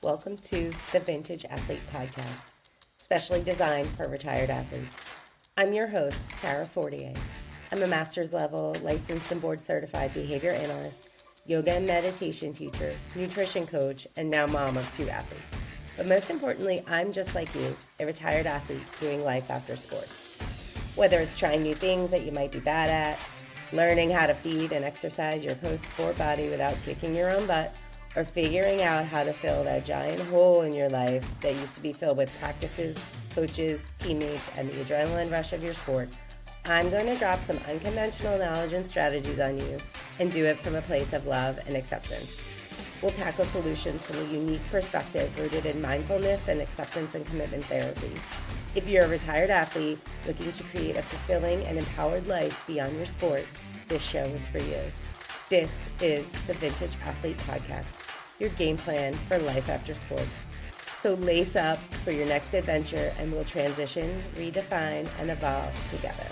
Welcome to the Vintage Athlete Podcast, specially designed for retired athletes. I'm your host, Tara Fortier. I'm a master's level licensed and board certified behavior analyst, yoga and meditation teacher, nutrition coach, and now mom of two athletes. But most importantly, I'm just like you, a retired athlete doing life after sport. Whether it's trying new things that you might be bad at, learning how to feed and exercise your post-sport body without kicking your own butt, or figuring out how to fill that giant hole in your life that used to be filled with practices, coaches, teammates, and the adrenaline rush of your sport, I'm going to drop some unconventional knowledge and strategies on you and do it from a place of love and acceptance. We'll tackle solutions from a unique perspective rooted in mindfulness and acceptance and commitment therapy. If you're a retired athlete looking to create a fulfilling and empowered life beyond your sport, this show is for you. This is the Vintage Athlete Podcast, your game plan for life after sports. So lace up for your next adventure and we'll transition, redefine, and evolve together.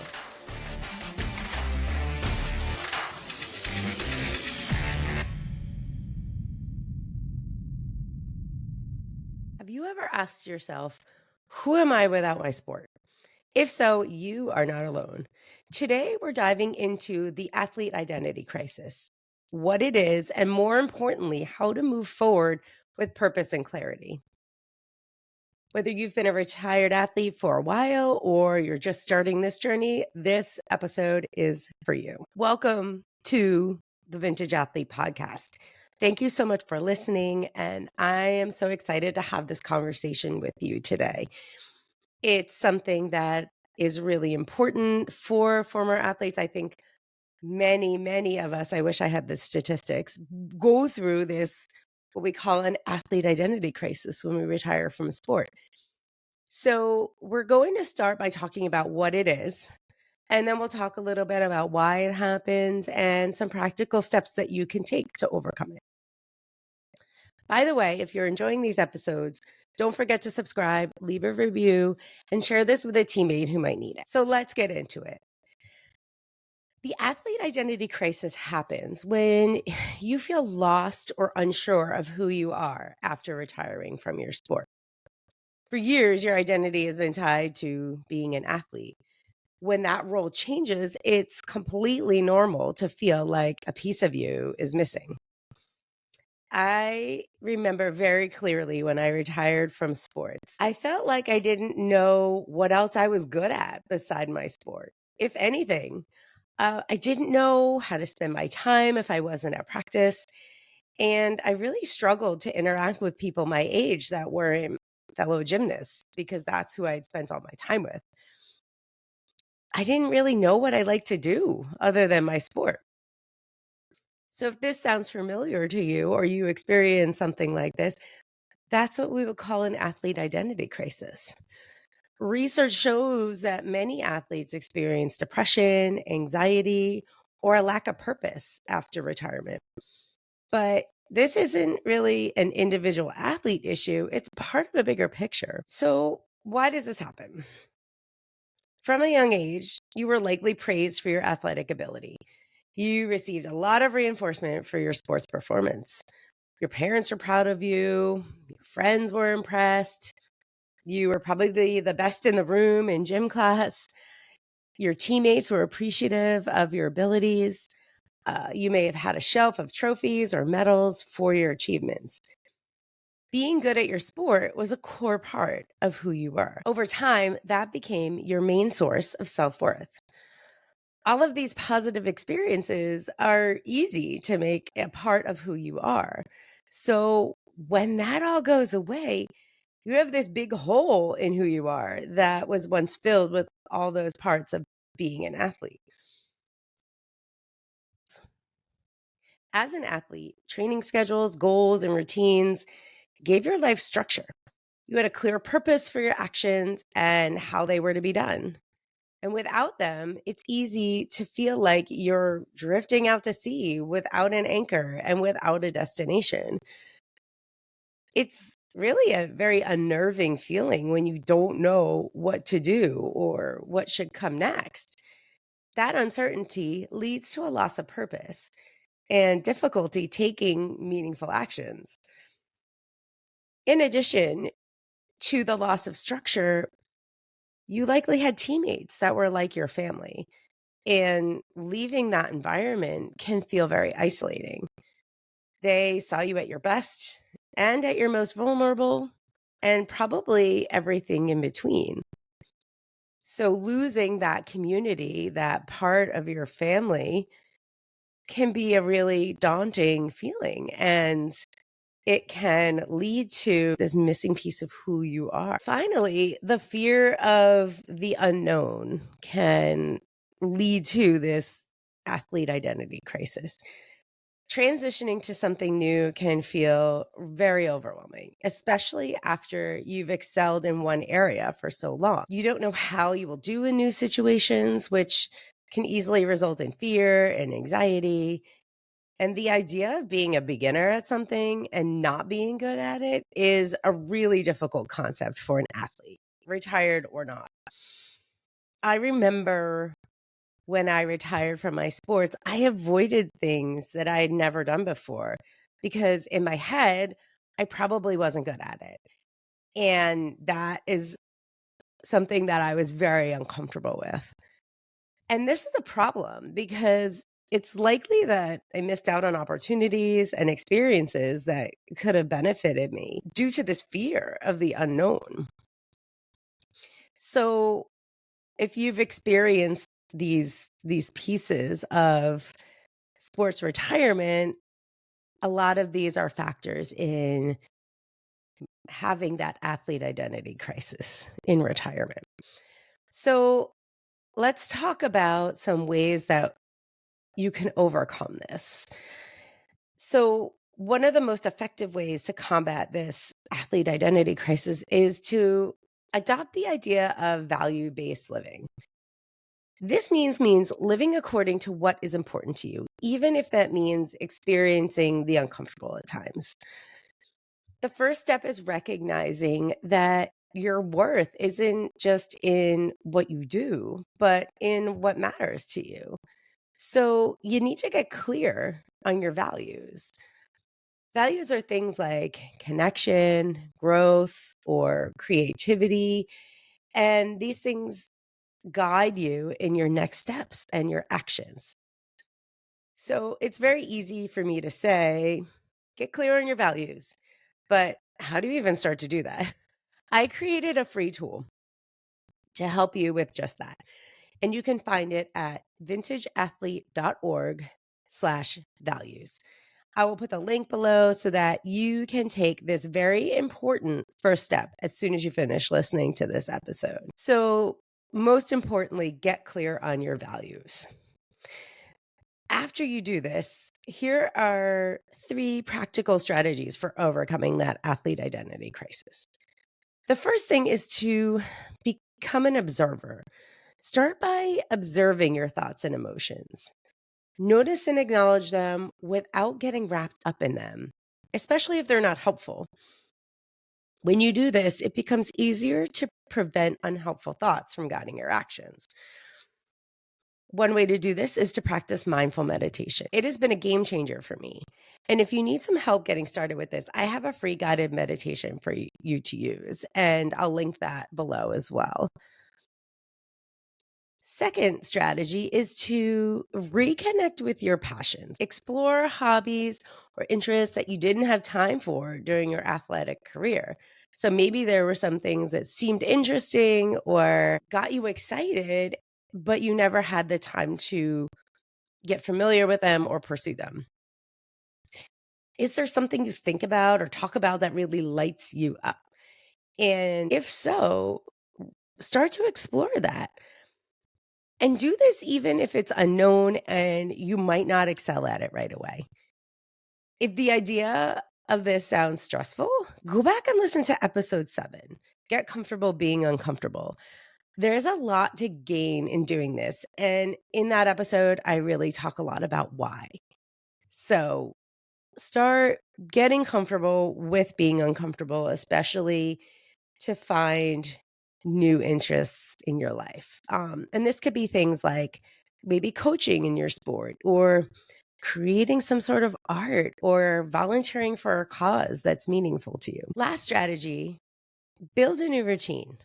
Have you ever asked yourself, who am I without my sport? If so, you are not alone. Today, we're diving into the athlete identity crisis, what it is, and more importantly, how to move forward with purpose and clarity. Whether you've been a retired athlete for a while or you're just starting this journey, this episode is for you. Welcome to the Vintage Athlete Podcast. Thank you so much for listening, and I am so excited to have this conversation with you today. It's something that is really important for former athletes. I think many of us, I wish I had the statistics, go through this, what we call an athlete identity crisis when we retire from a sport. So we're going to start by talking about what it is, and then we'll talk a little bit about why it happens and some practical steps that you can take to overcome it. By the way, if you're enjoying these episodes, don't forget to subscribe, leave a review, and share this with a teammate who might need it. So let's get into it. The athlete identity crisis happens when you feel lost or unsure of who you are after retiring from your sport. For years, your identity has been tied to being an athlete. When that role changes, it's completely normal to feel like a piece of you is missing. I remember very clearly when I retired from sports, I felt like I didn't know what else I was good at beside my sport. If anything, I didn't know how to spend my time if I wasn't at practice. And I really struggled to interact with people my age that weren't fellow gymnasts because that's who I'd spent all my time with. I didn't really know what I liked to do other than my sport. So if this sounds familiar to you or you experience something like this, that's what we would call an athlete identity crisis. Research shows that many athletes experience depression, anxiety, or a lack of purpose after retirement. But this isn't really an individual athlete issue, it's part of a bigger picture. So, why does this happen? From a young age, you were likely praised for your athletic ability. You received a lot of reinforcement for your sports performance. Your parents were proud of you, your friends were impressed. You were probably the best in the room in gym class. Your teammates were appreciative of your abilities. You may have had a shelf of trophies or medals for your achievements. Being good at your sport was a core part of who you were. Over time, that became your main source of self-worth. All of these positive experiences are easy to make a part of who you are. So when that all goes away, you have this big hole in who you are that was once filled with all those parts of being an athlete. As an athlete, training schedules, goals, and routines gave your life structure. You had a clear purpose for your actions and how they were to be done. And without them, it's easy to feel like you're drifting out to sea without an anchor and without a destination. It's really a very unnerving feeling when you don't know what to do or what should come next. That uncertainty leads to a loss of purpose and difficulty taking meaningful actions. In addition to the loss of structure, you likely had teammates that were like your family. And leaving that environment can feel very isolating. They saw you at your best and at your most vulnerable, and probably everything in between. So, losing that community, that part of your family, can be a really daunting feeling. And it can lead to this missing piece of who you are. Finally, the fear of the unknown can lead to this athlete identity crisis. Transitioning to something new can feel very overwhelming, especially after you've excelled in one area for so long. You don't know how you will do in new situations, which can easily result in fear and anxiety. And the idea of being a beginner at something and not being good at it is a really difficult concept for an athlete, retired or not. I remember when I retired from my sports, I avoided things that I had never done before because in my head, I probably wasn't good at it. And that is something that I was very uncomfortable with. And this is a problem because it's likely that I missed out on opportunities and experiences that could have benefited me due to this fear of the unknown. So, if you've experienced these pieces of sports retirement, a lot of these are factors in having that athlete identity crisis in retirement. So, let's talk about some ways that you can overcome this. So, one of the most effective ways to combat this athlete identity crisis is to adopt the idea of value-based living. This means living according to what is important to you, even if that means experiencing the uncomfortable at times. The first step is recognizing that your worth isn't just in what you do, but in what matters to you. So you need to get clear on your values. Values are things like connection, growth, or creativity. And these things guide you in your next steps and your actions. So it's very easy for me to say, get clear on your values. But how do you even start to do that? I created a free tool to help you with just that. And you can find it at vintageathlete.org/values. I will put the link below so that you can take this very important first step as soon as you finish listening to this episode. So, most importantly, get clear on your values. After you do this, here are 3 practical strategies for overcoming that athlete identity crisis. The first thing is to become an observer. Start by observing your thoughts and emotions. Notice and acknowledge them without getting wrapped up in them, especially if they're not helpful. When you do this, it becomes easier to prevent unhelpful thoughts from guiding your actions. One way to do this is to practice mindful meditation. It has been a game changer for me. And if you need some help getting started with this, I have a free guided meditation for you to use, and I'll link that below as well. Second strategy is to reconnect with your passions. Explore hobbies or interests that you didn't have time for during your athletic career. So maybe there were some things that seemed interesting or got you excited, but you never had the time to get familiar with them or pursue them. Is there something you think about or talk about that really lights you up? And if so, start to explore that. And do this even if it's unknown and you might not excel at it right away. If the idea of this sounds stressful, go back and listen to episode 7. Get comfortable being uncomfortable. There's a lot to gain in doing this. And in that episode, I really talk a lot about why. So start getting comfortable with being uncomfortable, especially to find new interests in your life. And this could be things like maybe coaching in your sport or creating some sort of art, or volunteering for a cause that's meaningful to you. Last strategy, build a new routine.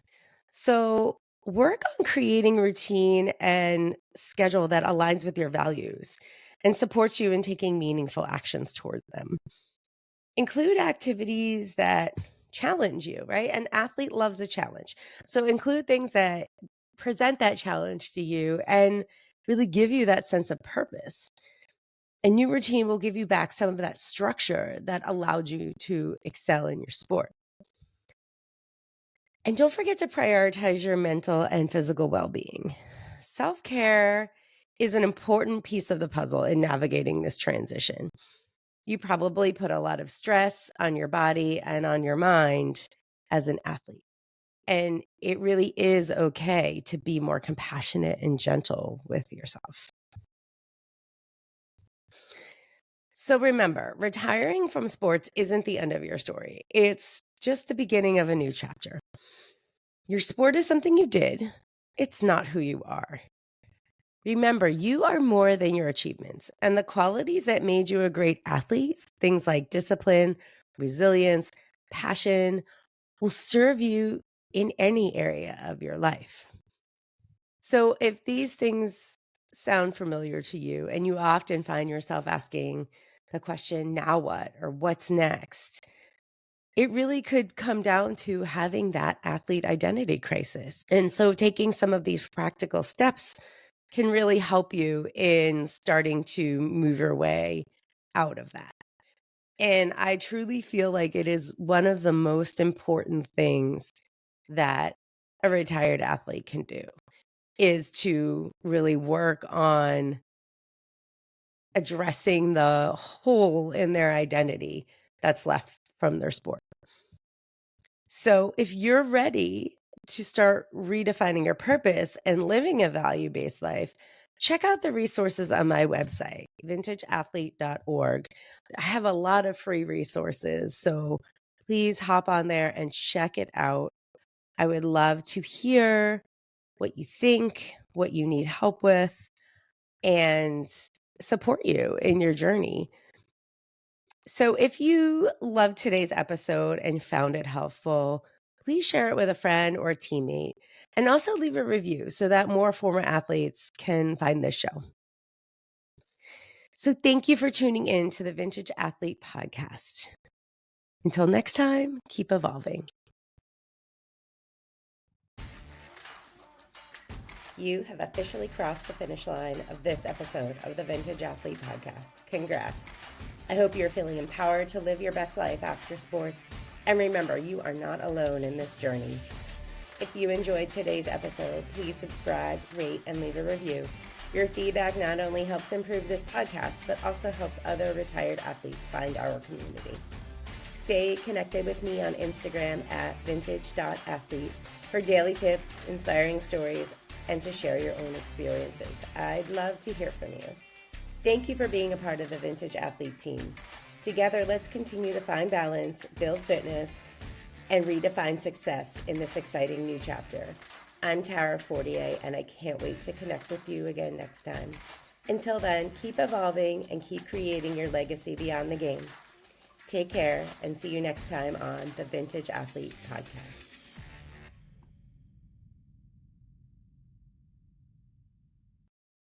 So work on creating routine and schedule that aligns with your values and supports you in taking meaningful actions toward them. Include activities that challenge you, right? An athlete loves a challenge. So include things that present that challenge to you and really give you that sense of purpose. A new routine will give you back some of that structure that allowed you to excel in your sport. And don't forget to prioritize your mental and physical well being. Self care is an important piece of the puzzle in navigating this transition. You probably put a lot of stress on your body and on your mind as an athlete. And it really is okay to be more compassionate and gentle with yourself. So remember, retiring from sports isn't the end of your story. It's just the beginning of a new chapter. Your sport is something you did. It's not who you are. Remember, you are more than your achievements, and the qualities that made you a great athlete, things like discipline, resilience, passion, will serve you in any area of your life. So if these things sound familiar to you and you often find yourself asking the question, now what, or what's next? It really could come down to having that athlete identity crisis. And so taking some of these practical steps can really help you in starting to move your way out of that. And I truly feel like it is one of the most important things that a retired athlete can do, is to really work on addressing the hole in their identity that's left from their sport. So if you're ready to start redefining your purpose and living a value-based life, check out the resources on my website, vintageathlete.org. I have a lot of free resources, so please hop on there and check it out. I would love to hear what you think, what you need help with, and support you in your journey. So if you loved today's episode and found it helpful, please share it with a friend or a teammate, and also leave a review so that more former athletes can find this show. So thank you for tuning in to the Vintage Athlete Podcast. Until next time, keep evolving. You have officially crossed the finish line of this episode of the Vintage Athlete Podcast. Congrats. I hope you're feeling empowered to live your best life after sports. And remember, you are not alone in this journey. If you enjoyed today's episode, please subscribe, rate, and leave a review. Your feedback not only helps improve this podcast, but also helps other retired athletes find our community. Stay connected with me on Instagram at vintage.athlete for daily tips, inspiring stories, and to share your own experiences. I'd love to hear from you. Thank you for being a part of the Vintage Athlete team. Together, let's continue to find balance, build fitness, and redefine success in this exciting new chapter. I'm Tara Fortier, and I can't wait to connect with you again next time. Until then, keep evolving and keep creating your legacy beyond the game. Take care, and see you next time on the Vintage Athlete Podcast.